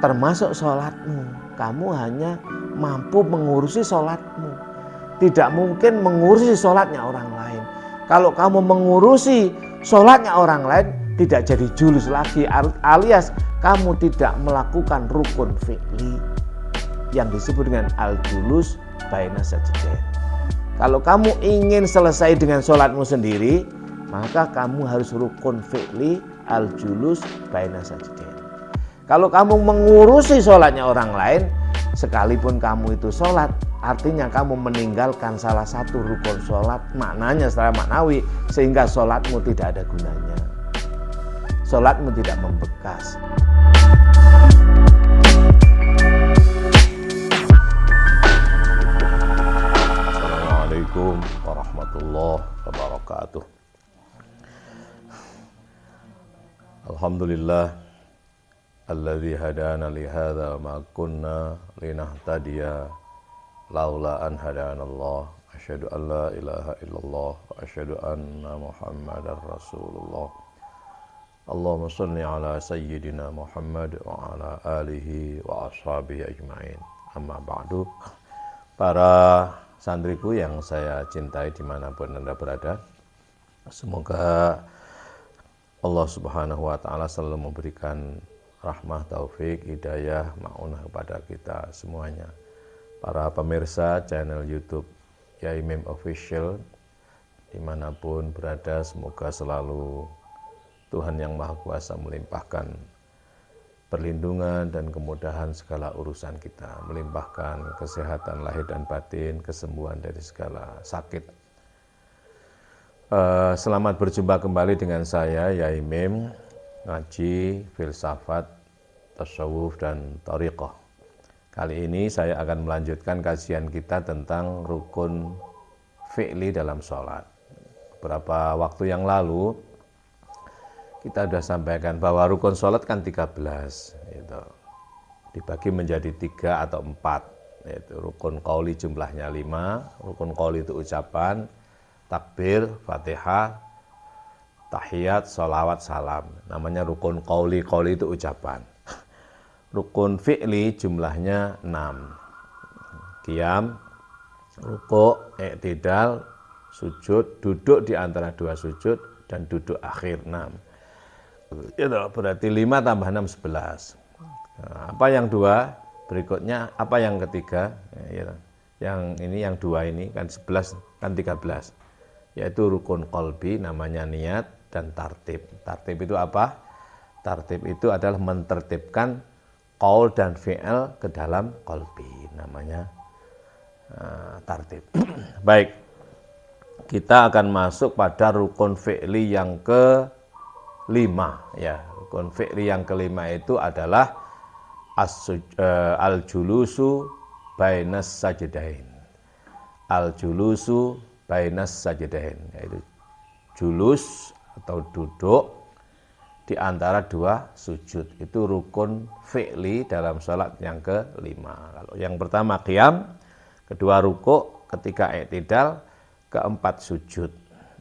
termasuk sholatmu. Kamu hanya mampu mengurusi sholatmu. Tidak mungkin mengurusi sholatnya orang lain. Kalau kamu mengurusi sholatnya orang lain, tidak jadi julus lagi, alias kamu tidak melakukan rukun fi'li yang disebut dengan al-julus baina sajdain. Kalau kamu ingin selesai dengan sholatmu sendiri, maka kamu harus rukun fi'li al-julus baina sajdain. Kalau kamu mengurusi sholatnya orang lain, sekalipun kamu itu sholat, artinya kamu meninggalkan salah satu rukun sholat, maknanya secara maknawi, sehingga sholatmu tidak ada gunanya. Sholatmu tidak membekas. Assalamualaikum warahmatullahi wabarakatuh. Alhamdulillah alladzi hadana li hadza ma kunna linahtadiya laula an hadanallah. Asyhadu an la ilaha illallah wa asyhadu anna Muhammadar Rasulullah. Allahumma shalli ala sayyidina Muhammad wa ala alihi wa ashabihi ajma'in. Amma ba'du. Para santriku yang saya cintai dimanapun Anda berada, semoga Allah Subhanahu wa ta'ala selalu memberikan rahmah, taufik, hidayah, ma'unah kepada kita semuanya. Para pemirsa channel YouTube Yai Mim Official dimanapun berada, semoga selalu Tuhan Yang Maha Kuasa melimpahkan perlindungan dan kemudahan segala urusan kita, melimpahkan kesehatan lahir dan batin, kesembuhan dari segala sakit. Selamat berjumpa kembali dengan saya Yai Mim, ngaji filsafat, tasawuf dan thariqah. Kali ini saya akan melanjutkan kajian kita tentang rukun fi'li dalam sholat. Beberapa waktu yang lalu kita sudah sampaikan bahwa rukun sholat kan 13, gitu. Dibagi menjadi 3 atau 4, yaitu rukun qauli jumlahnya 5. Rukun qauli itu ucapan, takbir, fatihah, tahiyat, sholawat, salam. Namanya rukun qauli. Qauli itu ucapan. Rukun fi'li jumlahnya 6. Qiyam, rukuk, i'tidal, sujud, duduk di antara dua sujud, dan duduk akhir 6. Itu berarti 5 tambah 6, 11. Nah, apa yang 2? Berikutnya apa yang ketiga? Yang ini, yang 2 ini kan 11, kan 13. Yaitu rukun qalbi, namanya niat dan tartib. Tartib itu apa? Tartib itu adalah mentertibkan qaul dan fi'il ke dalam qalbi, namanya tartib. Baik, kita akan masuk pada rukun fi'li yang ke-5, ya. Rukun fi'li yang ke-5 itu adalah al-julusu bainas sajdain. Al-julusu bainas sajdain, yaitu julus atau duduk di antara dua sujud. Itu rukun fi'li dalam salat yang ke-5. Kalau yang pertama qiyam, kedua rukuk, ketiga i'tidal, keempat sujud.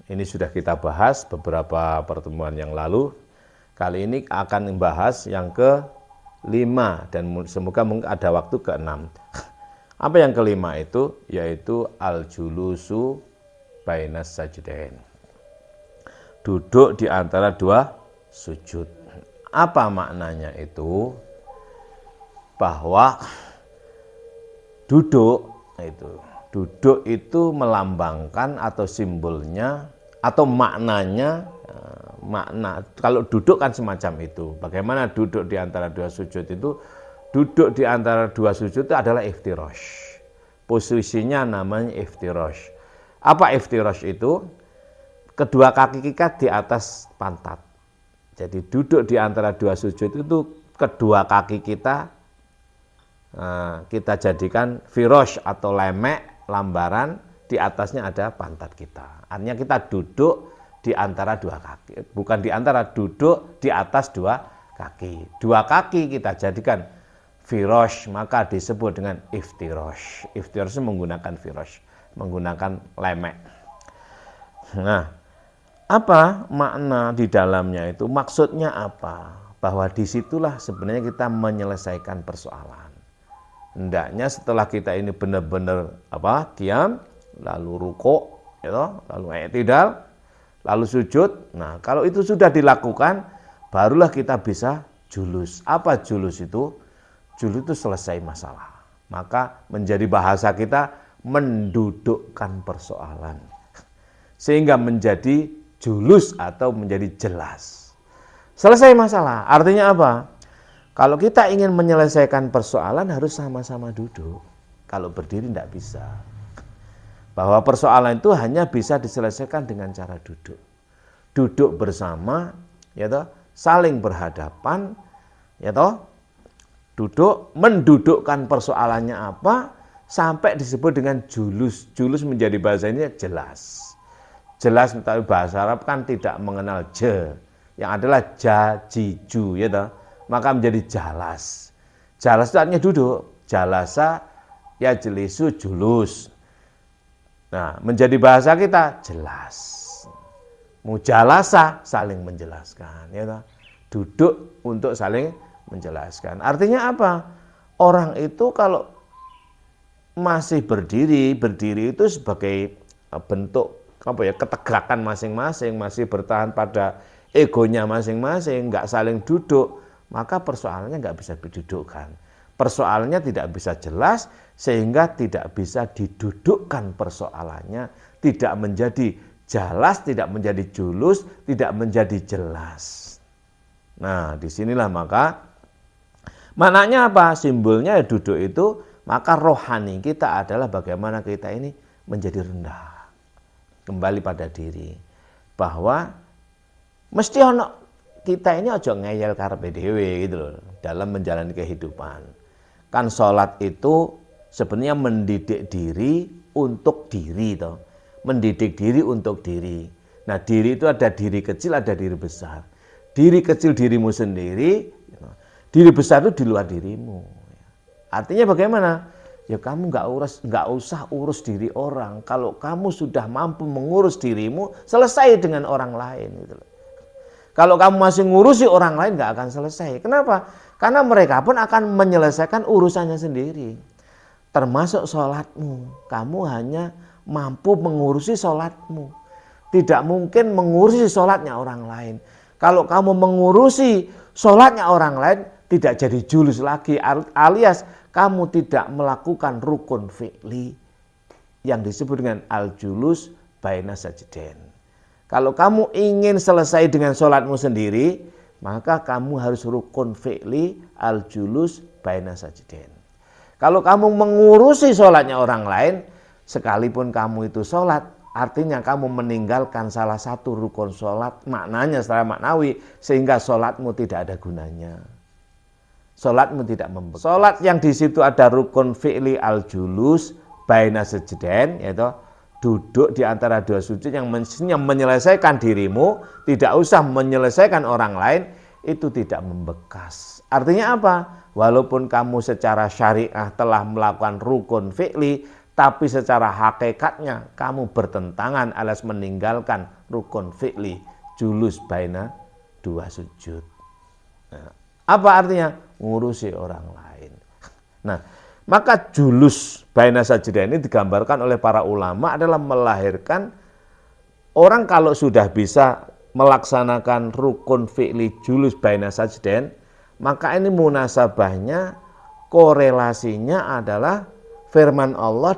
Ini sudah kita bahas beberapa pertemuan yang lalu. Kali ini akan membahas yang ke-5 dan semoga ada waktu ke-6. Apa yang ke-5 itu? Yaitu al-julusu bainas sajdain. Duduk di antara dua sujud. Apa maknanya itu? Bahwa duduk itu melambangkan atau simbolnya atau maknanya, kalau duduk kan semacam itu. Bagaimana duduk di antara dua sujud itu? Duduk di antara dua sujud itu adalah iftirash. Posisinya namanya iftirash. Apa iftirash itu? Kedua kaki kita di atas pantat. Jadi duduk di antara dua sujud itu kedua kaki kita jadikan firash atau lemek, lambaran, di atasnya ada pantat kita. Artinya kita duduk di antara dua kaki, bukan di antara, duduk di atas dua kaki. Dua kaki kita jadikan firash, maka disebut dengan iftirash. Iftirash menggunakan firash, menggunakan lemek. Nah, apa makna di dalamnya itu? Maksudnya apa? bahwa disitulah sebenarnya kita menyelesaikan persoalan. Hendaknya setelah kita ini benar-benar diam, lalu rukuk, lalu i'tidal, lalu sujud. Nah, kalau itu sudah dilakukan, barulah kita bisa julus. Apa julus itu? Julus itu selesai masalah. Maka menjadi bahasa kita mendudukkan persoalan. Sehingga menjadi julus atau menjadi jelas. Selesai masalah. Artinya apa? Kalau kita ingin menyelesaikan persoalan harus sama-sama duduk. Kalau berdiri tidak bisa. Bahwa persoalan itu hanya bisa diselesaikan dengan cara duduk. Duduk bersama, saling berhadapan, duduk, mendudukkan persoalannya apa, sampai disebut dengan julus. Julus menjadi bahasa ini jelas. Jelas, tapi bahasa Arab kan tidak mengenal je, yang adalah jaju, maka menjadi jalas. Jalas itu artinya duduk. Jalasa yajlisu julus. Nah, menjadi bahasa kita jelas. Mujalasa saling menjelaskan, duduk untuk saling menjelaskan. Artinya apa? Orang itu kalau masih berdiri itu sebagai bentuk ketegakan masing-masing, masih bertahan pada egonya masing-masing, nggak saling duduk, maka persoalannya nggak bisa didudukkan. Persoalannya tidak bisa jelas, sehingga tidak bisa didudukkan persoalannya, tidak menjadi jelas, tidak menjadi julus, tidak menjadi jelas. Nah, disinilah maka maknanya apa? Simbolnya duduk itu, maka rohani kita adalah bagaimana kita ini menjadi rendah. Kembali pada diri, bahwa mesti kita ini ojo ngeyel karepe dhewe gitu loh dalam menjalani kehidupan. Kan sholat itu sebenarnya mendidik diri untuk diri toh. Mendidik diri untuk diri. Nah, diri itu ada diri kecil, ada diri besar. Diri kecil dirimu sendiri, diri besar itu di luar dirimu. Artinya bagaimana? Ya kamu nggak usah urus diri orang. Kalau kamu sudah mampu mengurus dirimu, selesai dengan orang lain. Gitu. Kalau kamu masih ngurusi orang lain, nggak akan selesai. Kenapa? Karena mereka pun akan menyelesaikan urusannya sendiri. Termasuk sholatmu. Kamu hanya mampu mengurusi sholatmu. Tidak mungkin mengurusi sholatnya orang lain. Kalau kamu mengurusi sholatnya orang lain, tidak jadi julus lagi, alias kamu tidak melakukan rukun fi'li yang disebut dengan al-julus baina sajdain. Kalau kamu ingin selesai dengan sholatmu sendiri, maka kamu harus rukun fi'li al-julus baina sajdain. Kalau kamu mengurusi sholatnya orang lain, sekalipun kamu itu sholat, artinya kamu meninggalkan salah satu rukun sholat, maknanya secara maknawi, sehingga sholatmu tidak ada gunanya. Sholatmu tidak membekas. Sholat yang di situ ada rukun fi'li al-julus baina sajdain, yaitu duduk di antara dua sujud yang menyelesaikan dirimu, tidak usah menyelesaikan orang lain, itu tidak membekas. Artinya apa? Walaupun kamu secara syariah telah melakukan rukun fi'li, tapi secara hakikatnya kamu bertentangan alias meninggalkan rukun fi'li julus baina dua sujud. Nah, apa artinya? Ngurusi orang lain. Nah, maka julus baina sajdain ini digambarkan oleh para ulama adalah melahirkan orang kalau sudah bisa melaksanakan rukun fi'li julus baina sajdain, maka ini munasabahnya, korelasinya adalah firman Allah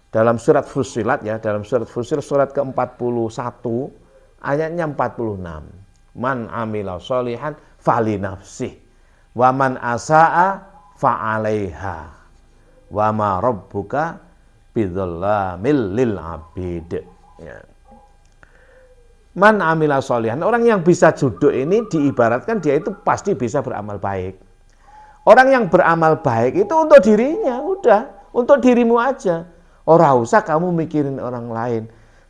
dalam surat Fussilat dalam surat Fussilat surat ke-41 ayatnya 46. Man amila sholihan fali nafsih wa man asaa fa'alaiha wa ma rabbuka bidzallamil lil abid. Ya. Man amila sholihan, orang yang bisa duduk ini diibaratkan dia itu pasti bisa beramal baik. Orang yang beramal baik itu untuk dirinya, udah, untuk dirimu aja. Ora usah kamu mikirin orang lain.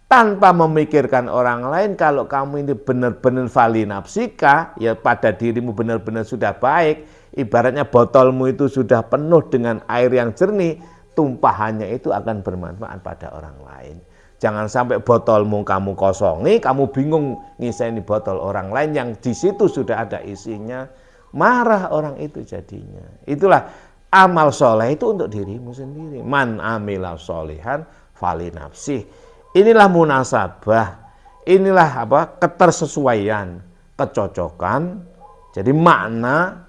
Tanpa memikirkan orang lain, kalau kamu ini benar-benar fali nafsika, ya pada dirimu benar-benar sudah baik, ibaratnya botolmu itu sudah penuh dengan air yang jernih, tumpahannya itu akan bermanfaat pada orang lain. Jangan sampai botolmu kamu kosongi, kamu bingung ngiseni botol orang lain yang di situ sudah ada isinya. Marah orang itu jadinya. Itulah amal soleh itu untuk dirimu sendiri. Man amila solihan fali nafsih. Inilah munasabah. Inilah ketersesuaian, kecocokan. Jadi makna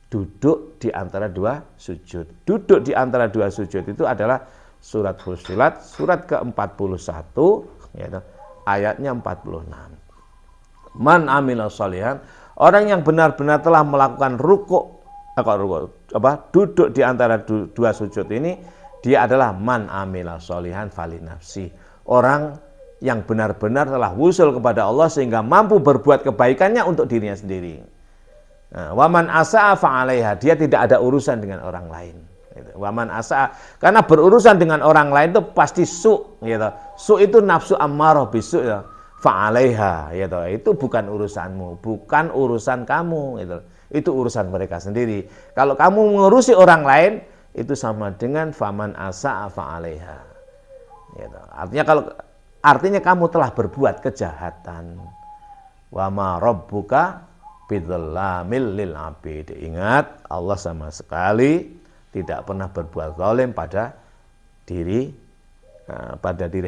duduk di antara dua sujud. Duduk di antara dua sujud itu adalah surat Fussilat, surat ke-41, yaitu ayatnya 46. Man amila sholihan, orang yang benar-benar telah melakukan duduk di antara dua sujud ini, dia adalah man amila sholihan fali nafsi. Orang yang benar-benar telah wusul kepada Allah sehingga mampu berbuat kebaikannya untuk dirinya sendiri. Waman asa'a fa'alaiha, dia tidak ada urusan dengan orang lain. Waman asa, karena berurusan dengan orang lain itu pasti su, gitu. Su itu nafsu ammarah bisu, ya. Fa'alaiha, gitu. Itu bukan urusanmu, bukan urusan kamu, gitu. Itu urusan mereka sendiri. Kalau kamu mengurusi orang lain, itu sama dengan faman asa fa'alaiha, gitu. Artinya kamu telah berbuat kejahatan. Wa ma rabbuka bidzallamil lil abid. Ingat, Allah sama sekali tidak pernah berbuat zalim pada diri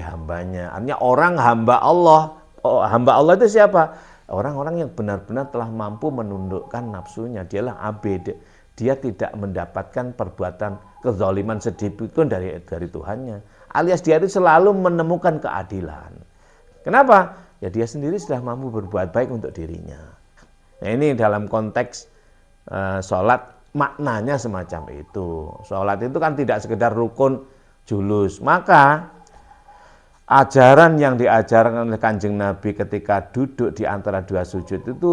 hambanya. Artinya orang hamba Allah. Hamba Allah itu siapa? Orang-orang yang benar-benar telah mampu menundukkan nafsunya. Dialah abid. Dia tidak mendapatkan perbuatan kezaliman sedikit pun dari Tuhannya. Alias dia itu selalu menemukan keadilan. Kenapa? Ya dia sendiri sudah mampu berbuat baik untuk dirinya. Nah ini dalam konteks sholat, maknanya semacam itu. Sholat itu kan tidak sekedar rukun julus. Maka ajaran yang diajarkan oleh Kanjeng Nabi ketika duduk di antara dua sujud itu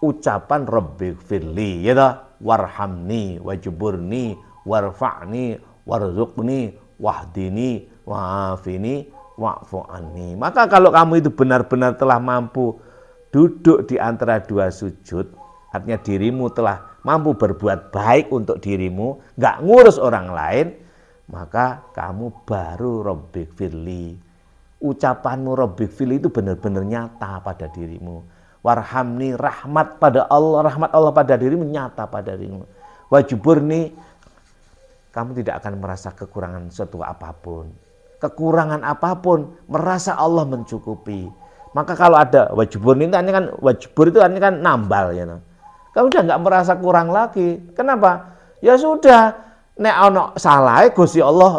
ucapan Rabbighfirli, ya, warhamni, wajburni, warfa'ni, warzuqni, wahdini, wa'afini, wa'fu anni. Maka kalau kamu itu benar-benar telah mampu duduk di antara dua sujud, artinya dirimu telah mampu berbuat baik untuk dirimu, nggak ngurus orang lain, maka kamu baru Rabbighfirli. Ucapanmu Rabbighfirli itu benar-benar nyata pada dirimu. Warhamni, rahmat pada Allah, rahmat Allah pada dirimu nyata pada dirimu. Wajburni, kamu tidak akan merasa kekurangan suatu apapun. Kekurangan apapun, merasa Allah mencukupi. Maka kalau ada wajburni itu artinya kan, wajbur itu artinya kan nambal, ya. Kamu udah nggak merasa kurang lagi. Kenapa? Ya sudah, nek ono salah Gusti Allah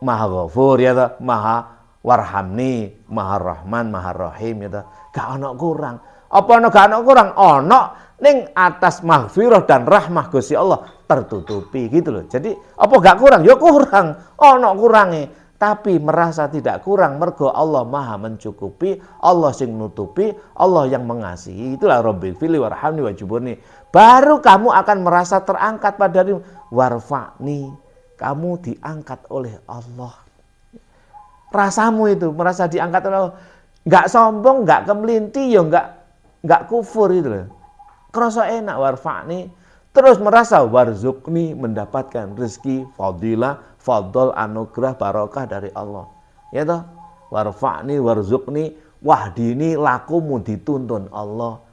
Maha Ghafur, ya toh, Maha Warhamni, Maha Rahman, Maha Rahim, ya toh. Gak ono kurang. Apa ono gak ono kurang? Ono ning atas maghfirah dan rahmah Gusti Allah tertutupi gitu loh. Jadi apa gak kurang? Ya kurang. Ono kurange. Tapi merasa tidak kurang mergo Allah Maha mencukupi, Allah sing nutupi, Allah yang mengasihi. Itulah Rabbighfirli warhamni wajburni. Baru kamu akan merasa terangkat pada dirimu. Warfa'ni, kamu diangkat oleh Allah. Rasamu itu merasa diangkat oleh Allah. Enggak sombong, enggak kemelinti, ya enggak kufur itu loh. Kerasa enak warfa'ni. Terus merasa warzuqni, mendapatkan rezeki, fadilah, fadl, anugerah, barokah dari Allah. Ya toh? Warfa'ni, warzuqni, wahdini, lakumu dituntun Allah.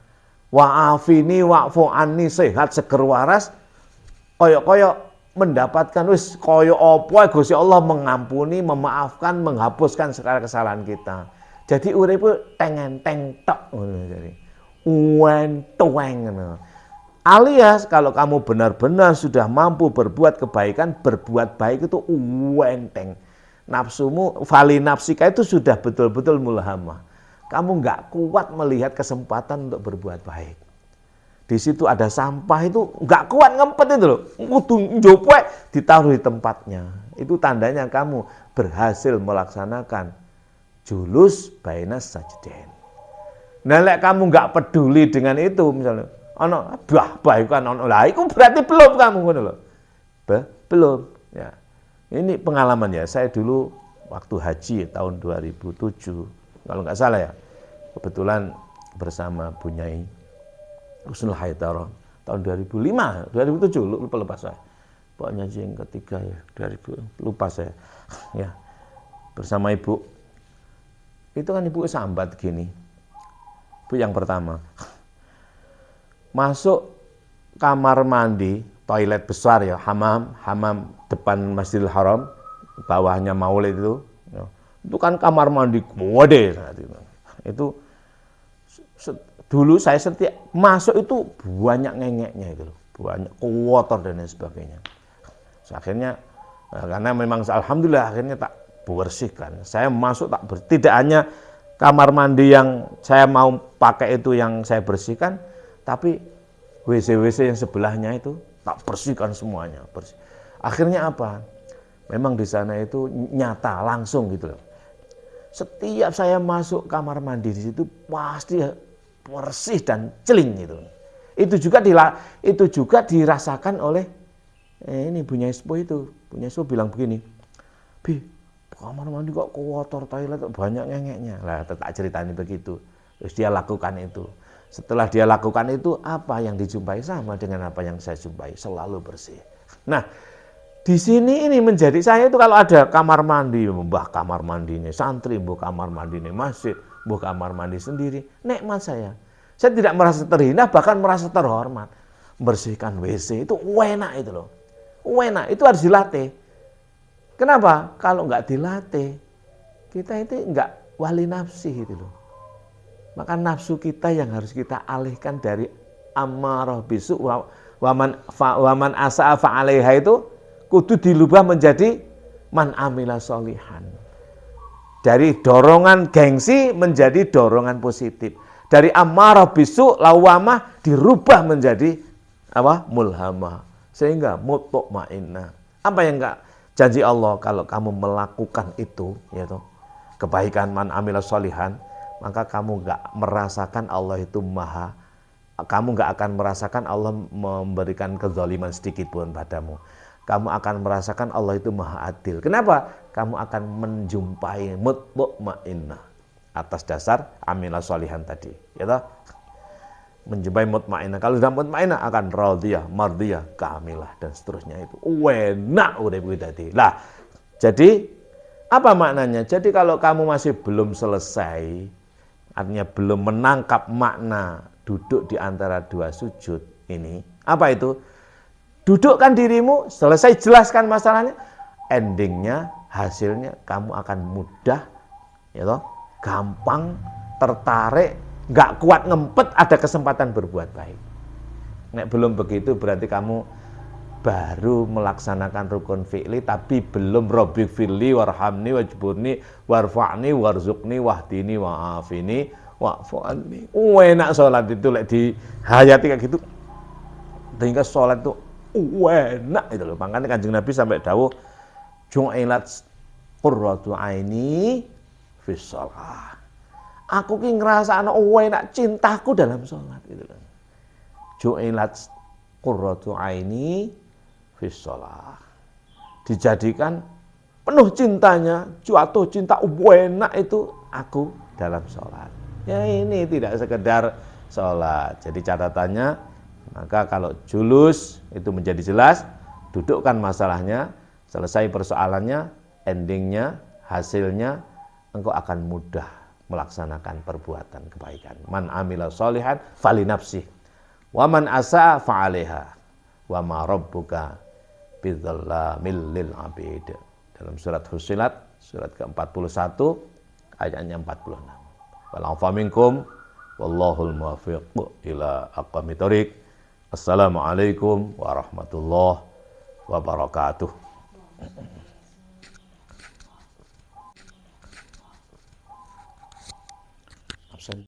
Wa'afini, wa'fu anni, sehat, seger waras. Koyok-koyok mendapatkan koyok apa Gusti Allah mengampuni, memaafkan, menghapuskan segala kesalahan kita. Jadi urip tengen-teng tok ngono jadi. Uwen-tuweng ngono. Alias kalau kamu benar-benar sudah mampu berbuat kebaikan, berbuat baik itu enteng. Nafsumu, fali nafsika itu sudah betul-betul mulhamah. Kamu nggak kuat melihat kesempatan untuk berbuat baik. Di situ ada sampah itu nggak kuat ngempet itu loh. Kudu njopek ditaruh di tempatnya. Itu tandanya kamu berhasil melaksanakan julus bainas sajdain. Nah, lek kamu nggak peduli dengan itu misalnya, baik kan lah, itu berarti belum kamu ngono loh. Belum ya. Ini pengalaman ya, saya dulu waktu haji tahun 2007 kalau nggak salah ya. Kebetulan bersama Bu Nyai Husnul Haidara tahun 2005, 2007 lupa saya. Pokoknya yang ketiga ya, 2000 lupa saya. Ya. Bersama Ibu Itu kan ibu sambat gini. Bu, yang pertama, masuk kamar mandi, toilet besar ya, hamam depan Masjidil Haram, bawahnya Maulid itu kan kamar mandi gede. Itu dulu saya setiap masuk itu banyak ngengeknya itu, banyak kotor dan lain sebagainya. Akhirnya karena memang alhamdulillah akhirnya tak bersihkan. Saya masuk tidak hanya kamar mandi yang saya mau pakai itu yang saya bersihkan, tapi WC-WC yang sebelahnya itu tak bersihkan semuanya. Akhirnya apa? Memang di sana itu nyata langsung gitu loh. Setiap saya masuk kamar mandi di situ pasti bersih dan celing gitu. Itu juga dirasakan oleh ini Bu Nyespo itu. Bu Nyespo bilang begini, "Bi, kamar mandi kok kotor, toilet kok banyak ngengeknya." Lah tak ceritain begitu. Terus dia lakukan itu. Setelah dia lakukan itu, apa yang dijumpai sama dengan apa yang saya jumpai, selalu bersih. Nah, di sini ini menjadi saya itu kalau ada kamar mandi, mbah kamar mandinya santri, mbah kamar mandinya masjid, mbah kamar mandi sendiri, nikmat saya. Saya tidak merasa terhina, bahkan merasa terhormat. Bersihkan WC itu enak itu loh. Enak, itu harus dilatih. Kenapa? Kalau nggak dilatih, kita itu nggak wali nafsi gitu loh. Maka nafsu kita yang harus kita alihkan dari amarah bisu waman asa'a fa'alaiha itu kudu dilubah menjadi man amila sholihan. Dari dorongan gengsi menjadi dorongan positif. Dari amarah bisu lawamah dirubah menjadi apa? Mulhamah. Sehingga mutmainnah. Apa yang enggak janji Allah kalau kamu melakukan itu, yaitu kebaikan man amila sholihan, maka kamu enggak merasakan Allah itu maha, kamu enggak akan merasakan Allah memberikan kezaliman sedikit pun padamu. Kamu akan merasakan Allah itu maha adil. Kenapa? Kamu akan menjumpai mutmainnah atas dasar amila sholihan tadi, ya. Menjumpai mutmainnah. Kalau sudah mutmainnah akan radhiyah, mardiyah, kamilah dan seterusnya itu. Enak udah begitu. Lah, jadi apa maknanya? Jadi kalau kamu masih belum selesai, artinya belum menangkap makna duduk di antara dua sujud ini, apa itu? Dudukkan dirimu, selesai jelaskan masalahnya, endingnya, hasilnya kamu akan mudah, ya toh, gampang, tertarik, nggak kuat ngempet, ada kesempatan berbuat baik. Nek belum begitu berarti kamu baru melaksanakan rukun fi'li tapi belum Rabbi firli warhamni wajburni warfa'ni warzuqni wahdini wa'afini wa'fu'anni. Enak sholat itu lek dihayati kayak gitu. Sehingga sholat itu enak itu loh. Makanya Kanjeng Nabi sampai dawuh ju'ilat qurratu aini fis shalah. Aku ki ngrasakno enak cintaku dalam sholat gitu loh. Ju'ilat qurratu aini fis shalah. Dijadikan penuh cintanya, jatuh cinta enak itu aku dalam sholat. Ya ini tidak sekedar sholat. Jadi catatannya, maka kalau julus itu menjadi jelas, dudukkan masalahnya, selesai persoalannya, endingnya, hasilnya, engkau akan mudah melaksanakan perbuatan kebaikan. Man amila sholihan fali nafsih, wa man asa'a fa'alaiha, wa ma rabbuka bidzalamil lil abid. Dalam surat Fussilat, surat ke-41, ayatnya 46. Wal minkum wallahul muwaffiq ila aqwamit thoriq. Assalamualaikum warahmatullahi wabarakatuh.